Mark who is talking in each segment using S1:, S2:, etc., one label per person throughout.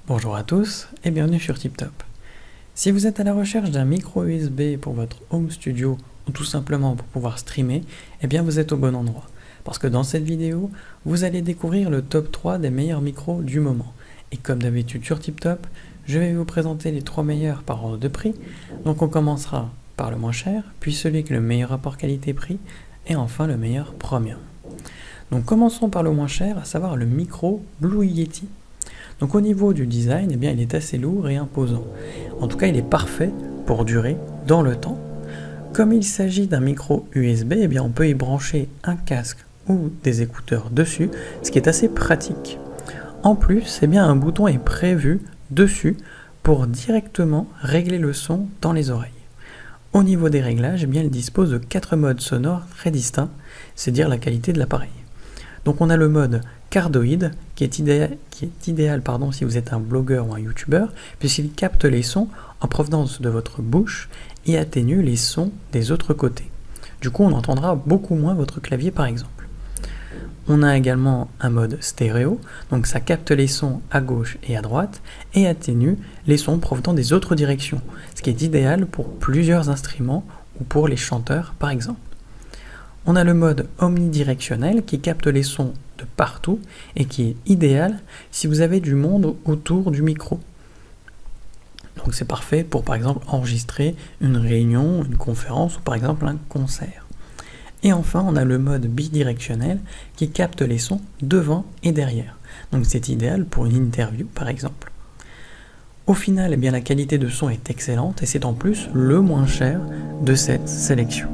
S1: Bonjour à tous et bienvenue sur TipTop. Si vous êtes à la recherche d'un micro USB pour votre home studio ou tout simplement pour pouvoir streamer, eh bien vous êtes au bon endroit. Parce que dans cette vidéo, vous allez découvrir le top 3 des meilleurs micros du moment. Et comme d'habitude sur TipTop, je vais vous présenter les 3 meilleurs par ordre de prix. Donc on commencera par le moins cher, puis celui avec le meilleur rapport qualité-prix, et enfin le meilleur premium. Donc commençons par le moins cher, à savoir le micro Blue Yeti. Donc au niveau du design, eh bien, il est assez lourd et imposant. En tout cas, il est parfait pour durer dans le temps. Comme il s'agit d'un micro USB, eh bien, on peut y brancher un casque ou des écouteurs dessus, ce qui est assez pratique. En plus, eh bien, un bouton est prévu dessus pour directement régler le son dans les oreilles. Au niveau des réglages, eh bien, il dispose de 4 modes sonores très distincts, c'est dire la qualité de l'appareil. Donc on a le mode cardioïde qui est idéal si vous êtes un blogueur ou un youtubeur, puisqu'il capte les sons en provenance de votre bouche et atténue les sons des autres côtés. Du coup, on entendra beaucoup moins votre clavier par exemple. On a également un mode stéréo, donc ça capte les sons à gauche et à droite et atténue les sons provenant des autres directions, ce qui est idéal pour plusieurs instruments ou pour les chanteurs par exemple. On a le mode omnidirectionnel qui capte les sons de partout et qui est idéal si vous avez du monde autour du micro. Donc c'est parfait pour par exemple enregistrer une réunion, une conférence ou par exemple un concert. Et enfin on a le mode bidirectionnel qui capte les sons devant et derrière. Donc c'est idéal pour une interview par exemple. Au final, eh bien, la qualité de son est excellente et c'est en plus le moins cher de cette sélection.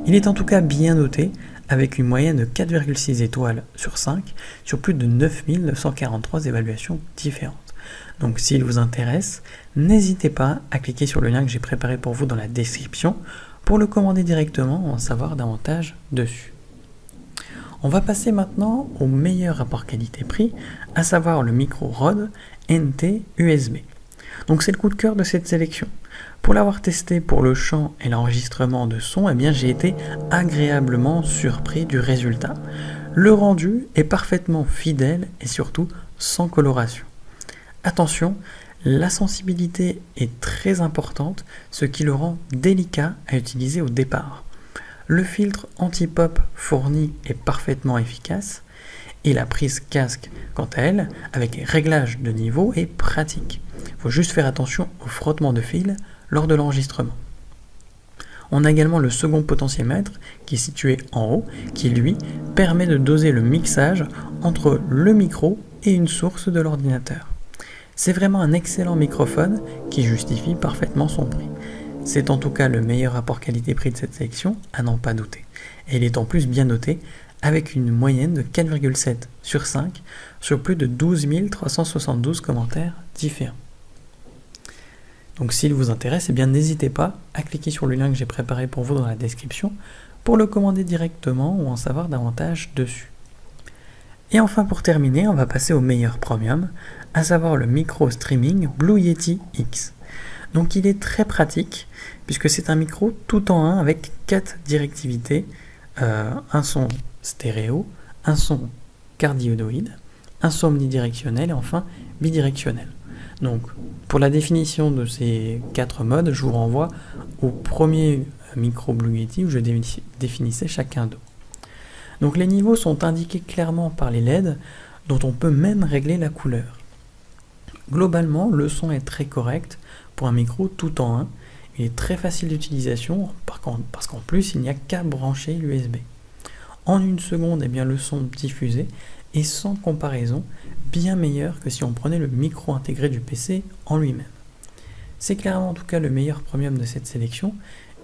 S1: Il est en tout cas bien noté, avec une moyenne de 4,6 étoiles sur 5, sur plus de 9943 évaluations différentes. Donc s'il vous intéresse, n'hésitez pas à cliquer sur le lien que j'ai préparé pour vous dans la description, pour le commander directement et en savoir davantage dessus. On va passer maintenant au meilleur rapport qualité-prix, à savoir le micro Rode NT USB. Donc c'est le coup de cœur de cette sélection. Pour l'avoir testé pour le chant et l'enregistrement de son, eh bien j'ai été agréablement surpris du résultat. Le rendu est parfaitement fidèle et surtout sans coloration. Attention, la sensibilité est très importante, ce qui le rend délicat à utiliser au départ. Le filtre anti-pop fourni est parfaitement efficace et la prise casque, quant à elle, avec réglage de niveau, est pratique. Il faut juste faire attention au frottement de fil lors de l'enregistrement. On a également le second potentiomètre qui est situé en haut, qui lui permet de doser le mixage entre le micro et une source de l'ordinateur. C'est vraiment un excellent microphone qui justifie parfaitement son prix. C'est en tout cas le meilleur rapport qualité-prix de cette sélection, à n'en pas douter. Et il est en plus bien noté, avec une moyenne de 4,7 sur 5 sur plus de 12 372 commentaires différents. Donc s'il vous intéresse, eh bien n'hésitez pas à cliquer sur le lien que j'ai préparé pour vous dans la description pour le commander directement ou en savoir davantage dessus. Et enfin pour terminer, on va passer au meilleur premium, à savoir le micro streaming Blue Yeti X. Donc il est très pratique puisque c'est un micro tout en un avec 4 directivités, un son stéréo, un son cardioïde, un son omnidirectionnel et enfin bidirectionnel. Donc, pour la définition de ces 4 modes, je vous renvoie au premier micro Blue Yeti où je définissais chacun d'eux. Donc, les niveaux sont indiqués clairement par les LED, dont on peut même régler la couleur. Globalement, le son est très correct pour un micro tout en un. Il est très facile d'utilisation parce qu'en plus, il n'y a qu'à brancher l'USB. En une seconde, eh bien, le son diffusé est sans comparaison bien meilleur que si on prenait le micro intégré du PC en lui-même. C'est clairement en tout cas le meilleur premium de cette sélection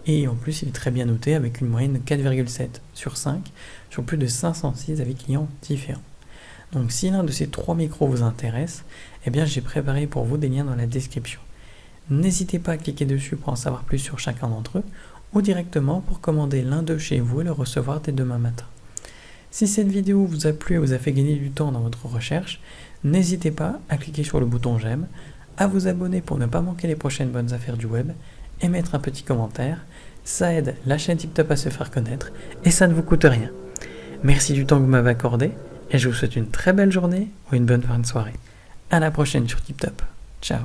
S1: et en plus il est très bien noté avec une moyenne de 4,7 sur 5 sur plus de 506 avis clients différents. Donc si l'un de ces 3 micros vous intéresse, eh bien j'ai préparé pour vous des liens dans la description. N'hésitez pas à cliquer dessus pour en savoir plus sur chacun d'entre eux ou directement pour commander l'un d'eux chez vous et le recevoir dès demain matin. Si cette vidéo vous a plu et vous a fait gagner du temps dans votre recherche, n'hésitez pas à cliquer sur le bouton j'aime, à vous abonner pour ne pas manquer les prochaines bonnes affaires du web et mettre un petit commentaire. Ça aide la chaîne TipTop à se faire connaître et ça ne vous coûte rien. Merci du temps que vous m'avez accordé et je vous souhaite une très belle journée ou une bonne fin de soirée. À la prochaine sur TipTop. Ciao.